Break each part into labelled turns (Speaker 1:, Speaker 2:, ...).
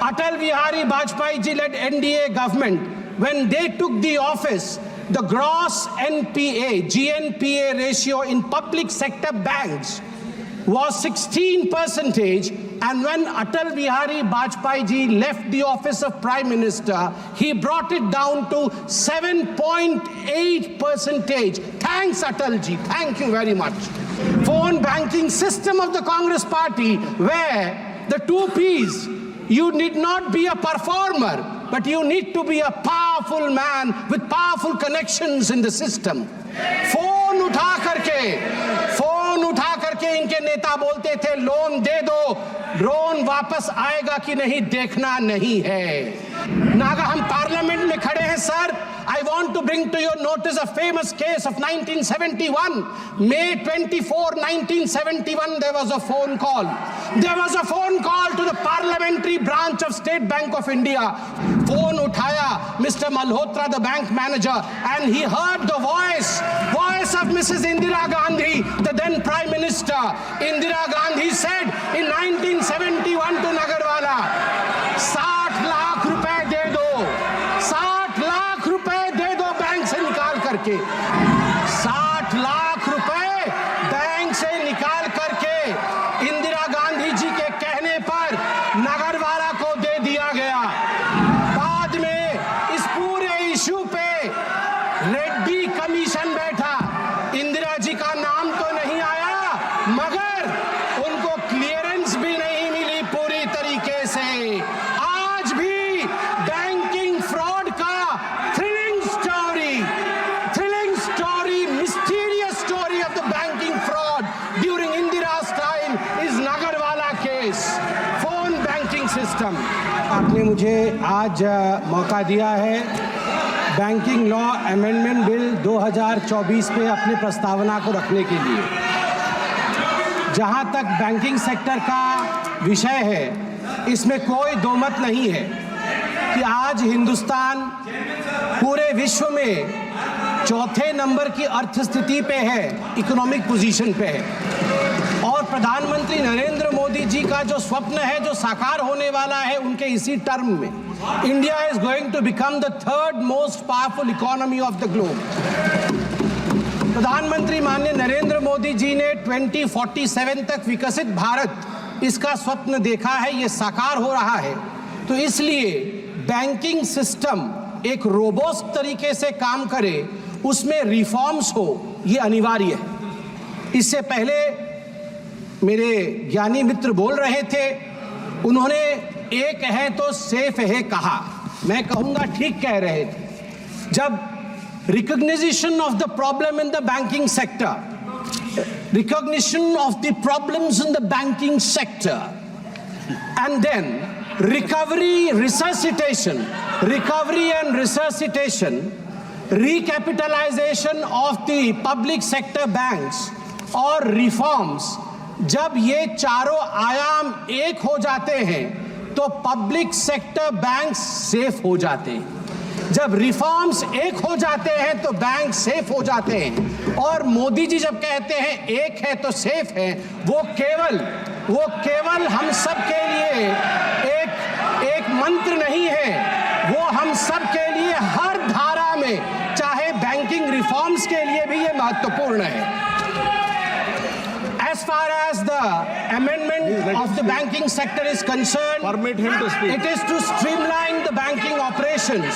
Speaker 1: Atal Bihari Vajpayee ji led NDA government, when they took the office, the gross NPA, GNPA ratio in public sector banks was 16%, and when Atal Bihari Vajpayee ji left the office of Prime Minister, he brought it down to 7.8%. Thanks, Atal ji. Thank you very much. Phone banking system of the Congress Party, where the two P's, you need not be a performer, but you need to be a powerful man with powerful connections in the system. Phone उठा करके इनके नेता बोलते थे loan दे दो, loan वापस आएगा कि नहीं देखना नहीं है। नागा हम पार्लियामेंट में खड़े हैं sir. I want to bring to your notice a famous case of 1971. May 24, 1971, there was a phone call. There was a phone call to the parliamentary branch of State Bank of India. Phone uthaya Mr. Malhotra, the bank manager, and he heard the voice of Mrs. Indira Gandhi, the then Prime Minister. Indira Gandhi said in 1971 to Nagarwala, 60 lakh रुपए दे दो, 60 लाख रुपए दे दो bank से निकाल करके, 60 लाख रुपए bank से निकाल करके इंदिरा गांधी जी के कहने पर नगरवाला को दे दिया गया। बाद में इस पूरे इशू पे रेड्डी कमीशन बैठा, इंदिरा जी का नाम तो नहीं आया, मगर उनको क्लियरेंस भी नहीं मिली पूरी तरीके से। आज भी बैंकिंग फ्रॉड का thrilling story, mysterious story of the banking fraud during Indira's time is Nagarwala case, phone banking system. आपने मुझे आज मौका दिया है बैंकिंग लॉ अमेंडमेंट बिल 2024 पे अपनी प्रस्तावना को रखने के लिए। जहां तक बैंकिंग सेक्टर का विषय है, इसमें कोई दो मत नहीं है कि आज हिंदुस्तान पूरे विश्व में चौथे नंबर की अर्थस्थिति पे है, इकोनॉमिक पोजीशन पे है, और प्रधानमंत्री नरेंद्र मोदी जी का जो स्वप्न है, जो साकार होने वाला है उनके इसी टर्म में, India is going to become the third most powerful economy of the globe. प्रधानमंत्री माननीय नरेंद्र मोदी जी ने 2047 तक विकसित भारत, इसका स्वप्न देखा है, ये साकार हो रहा है। तो इसलिए बैंकिंग सिस्टम एक रोबोस्ट तरीके से काम करे, उसमें रिफॉर्म्स हो, ये अनिवार्य है। इससे पहले मेरे ज्ञानी मित्र बोल रहे थे, उन्होंने एक है तो सेफ है कहा, मैं कहूंगा ठीक कह रहे थे। जब recognition of the problem in the banking sector, recognition of the problems in the banking sector, and then recovery and resuscitation, recapitalization of the public sector banks और reforms, जब ये चारों आयाम एक हो जाते हैं तो पब्लिक सेक्टर बैंक सेफ हो जाते हैं। जब रिफॉर्म्स एक हो जाते हैं तो बैंक सेफ हो जाते हैं। और मोदी जी जब कहते हैं एक है तो सेफ है, वो केवल हम सब के लिए एक मंत्र नहीं है, वो हम सब के लिए हर धारा में, चाहे बैंकिंग रिफॉर्म्स के लिए भी ये महत्वपूर्ण है। As far as the amendment of the banking sector is concerned,
Speaker 2: permit him to speak.
Speaker 1: It is to streamline the banking operations,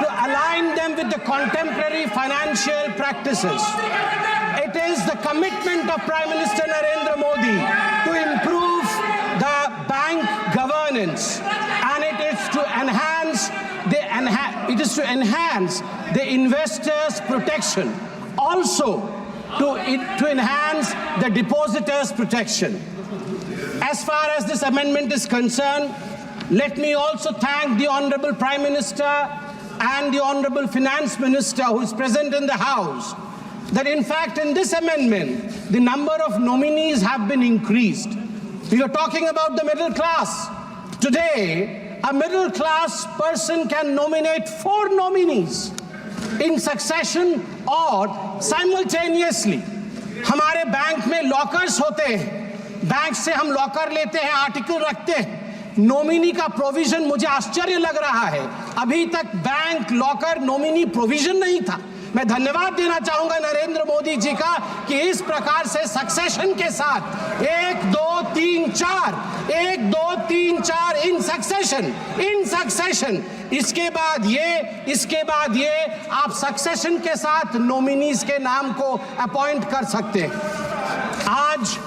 Speaker 1: to align them with the contemporary financial practices. It is the commitment of Prime Minister Narendra Modi to improve the bank governance, and it is to enhance the investors' protection. Also, to enhance the depositors' protection. As far as this amendment is concerned, let me also thank the Honorable Prime Minister and the Honorable Finance Minister who is present in the House, that in fact in this amendment, the number of nominees have been increased. We are talking about the middle class. Today, a middle class person can nominate 4 nominees in succession और simultaneously. हमारे bank में lockers होते हैं, bank से हम locker लेते हैं, article रखते हैं, नॉमिनी का प्रोविजन मुझे आश्चर्य लग रहा है, अभी तक बैंक लॉकर नॉमिनी प्रोविजन नहीं था। मैं धन्यवाद देना चाहूंगा नरेंद्र मोदी जी का कि इस प्रकार से सक्सेशन के साथ 1 2 3 4 इन सक्सेशन इसके बाद ये आप सक्सेशन के साथ नॉमिनीज के नाम को अपॉइंट कर सकते हैं। आज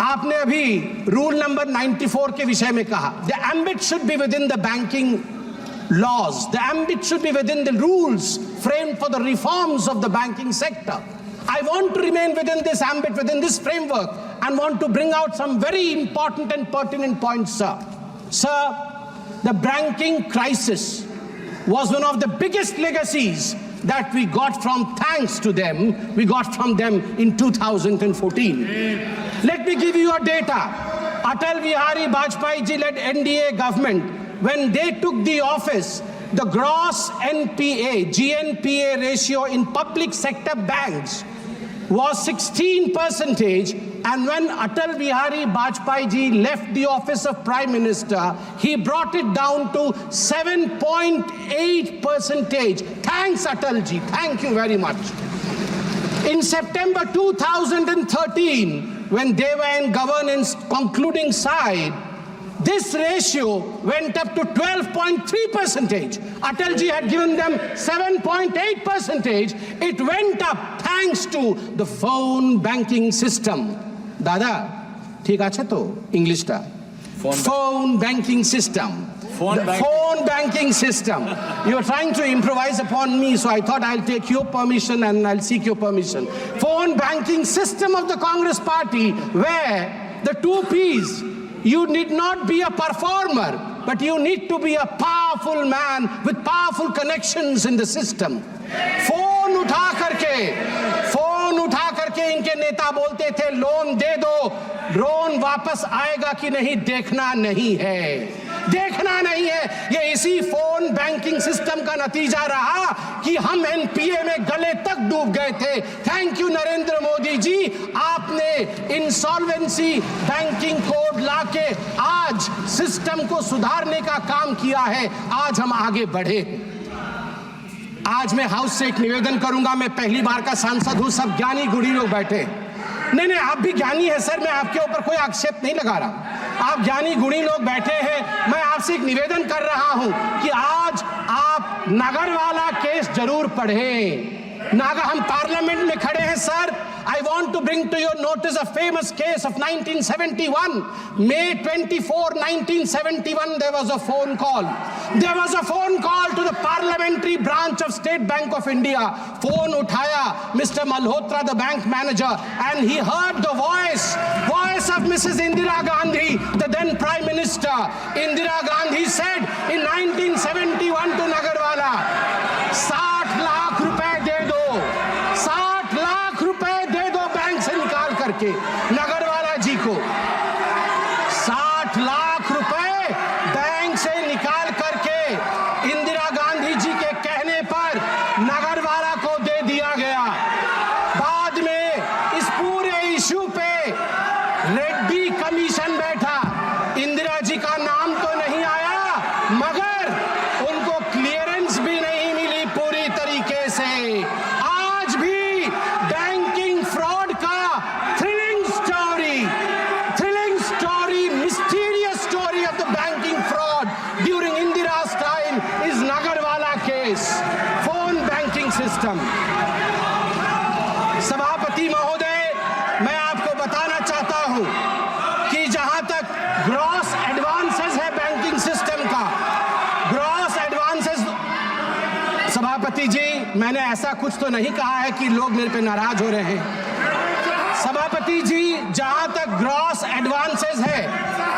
Speaker 1: आपने अभी रूल नंबर 94 के विषय में कहा, the ambit should be with in the banking laws, the ambit should be within the rules framed for the reforms of the banking sector. I want to remain within this ambit, within this framework, and want to bring out some very important and pertinent points, sir. Sir, the banking crisis was one of the biggest legacies that we got from them in 2014. Let me give you your data. Atal Bihari Vajpayee ji led NDA government, when they took the office, the gross GNPA ratio in public sector banks was 16%, and when Atal Bihari Vajpayee ji left the office of Prime Minister, he brought it down to 7.8%. Thanks, Atal ji. Thank you very much. In September 2013, when they were in governance concluding side, this ratio went up to 12.3%. Atal ji had given them 7.8%. It went up thanks to the phone banking system. Dada, ठीक আছে तो English टा? Phone banking system. Phone banking system. You are trying to improvise upon me, so I thought I'll take your permission and I'll seek your permission. Phone banking system of the Congress Party, where the two P's, you need not be a performer, but you need to be a powerful man with powerful connections in the system. Phone उठा करके इनके नेता बोलते थे, loan दे दो, loan वापस आएगा कि नहीं देखना नहीं है। ये इसी फोन बैंकिंग सिस्टम का नतीजा रहा कि हम एनपीए में गले तक डूब गए थे। थैंक यू नरेंद्र मोदी जी, आपने इंसॉल्वेंसी बैंकिंग कोड लाके आज सिस्टम को सुधारने का काम किया है। आज हम आगे बढ़े। आज मैं हाउस से एक निवेदन करूंगा, मैं पहली बार का सांसद हूं, सब ज्ञानी गुणी लोग बैठे। नहीं, आप भी ज्ञानी है सर, मैं आपके ऊपर कोई आक्षेप नहीं लगा रहा। आप ज्ञानी गुणी लोग बैठे हैं, मैं आपसे एक निवेदन कर रहा हूं कि आज आप नागरवाला केस जरूर पढ़ें। हम पार्लियामेंट में खड़े हैं sir. I want to bring to your notice a famous case of 1971. May 24, 1971, there was a phone call. There was a phone call to the parliamentary branch of State Bank of India. Phone uthaya Mr. Malhotra, the bank manager, and he heard the voice of Mrs. Indira Gandhi, the then Prime Minister. Indira Gandhi said in 1971 to Nagarwala, 60 lakh रुपए दे दो, 60 लाख रुपए दे दो bank से निकाल करके। नगरवाला जी को 60 लाख रुपए bank से निकाल करके इंदिरा गांधी जी के कहने पर नगरवाला को दे दिया गया। बाद में इस पूरे इशू पे रेड्डी कमीशन बैठा। इंदिरा जी का नाम तो नहीं आया, मगर उनको क्लियरेंस भी नहीं मिली पूरी तरीके से। आज भी बैंकिंग फ्रॉड का thrilling story, mysterious story of the banking fraud during Indira's time is Nagarwala case, phone banking system. सभापति महोदय, मैं आपको बताना चाहता हूं कि जहां तक ग्रॉस एडवांसेस है बैंकिंग सिस्टम का, ग्रॉस एडवांसेस, सभापति जी, मैंने ऐसा कुछ तो नहीं कहा है कि लोग मेरे पे नाराज हो रहे हैं। सभापति जी, जहां तक ग्रॉस एडवांसेस है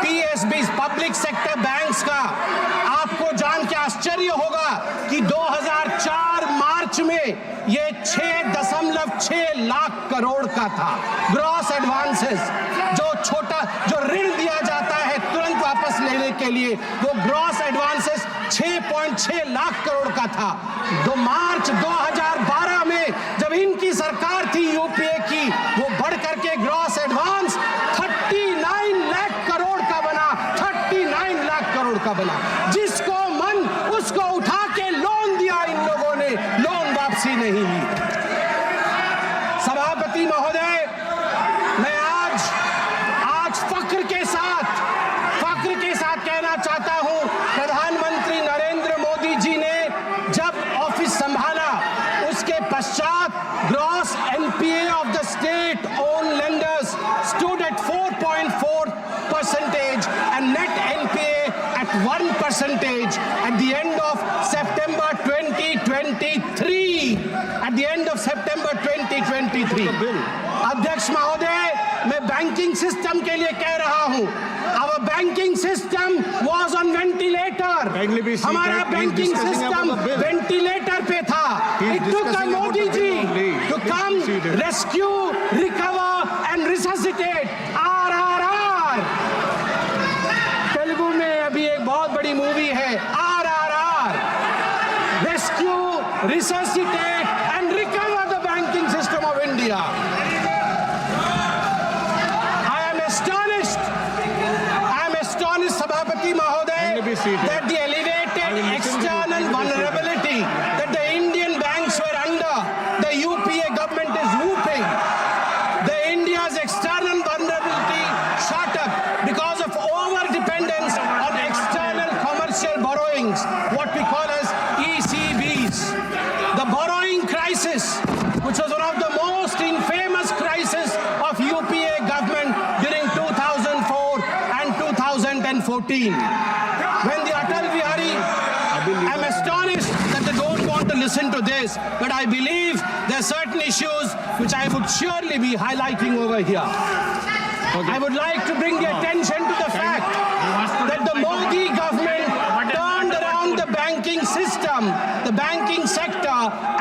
Speaker 1: पीएसबी, पब्लिक सेक्टर बैंक्स का, आपको जान के आश्चर्य होगा कि 2004 मार्च में ये 6.6 लाख करोड़ का था ग्रॉस एडवांसेस। जो ऋण दिया जाता है तुरंत वापस लेने के लिए, वो ग्रॉस एडवांसेस 6.6 लाख करोड़ का था। मार्च 2012 में जब इनकी सरकार थी यूपीए की, वो बढ़ करके ग्रॉस एडवांस 39 लाख करोड़ का बना, 39 करोड़ का बना। जिसको मन उसको उठा के लोन दिया इन लोगों ने, लोन वापसी नहीं ली। सभापति महोदय, मैं आज फक्र के साथ कहना चाहता हूं, प्रधानमंत्री नरेंद्र मोदी जी ने जब ऑफिस संभाला उसके पश्चात gross NPA of the state own lenders stood at 4.4% and net NPA at 1% at the end of September 2023. At the end of September 2023. अध्यक्ष महोदय, मैं बैंकिंग सिस्टम के लिए कह रहा हूं, our banking system was on ventilator. हमारा banking system ventilator पे था. It took a Modi ji to come rescue, recover and resuscitate. RRR. Telugu में अभी एक बहुत बड़ी मूवी है RRR. Rescue, resuscitate and recover the banking system of India. I am astonished, Sabhapati Mahoday, that the elevated external vulnerability that the Indian banks were under, the UPA government is whooping. The India's external vulnerability shot up because of over-dependence on external commercial borrowings, what we call as ECBs. The borrowing crisis, which was one of the most infamous crises of UPA government during 2004 and 2014. When the Atal Bihari, I'm astonished that they don't want to listen to this, but I believe there are certain issues which I would surely be highlighting over here. I would like to bring the attention to the fact that the Modi government turned around the banking system, the banking sector,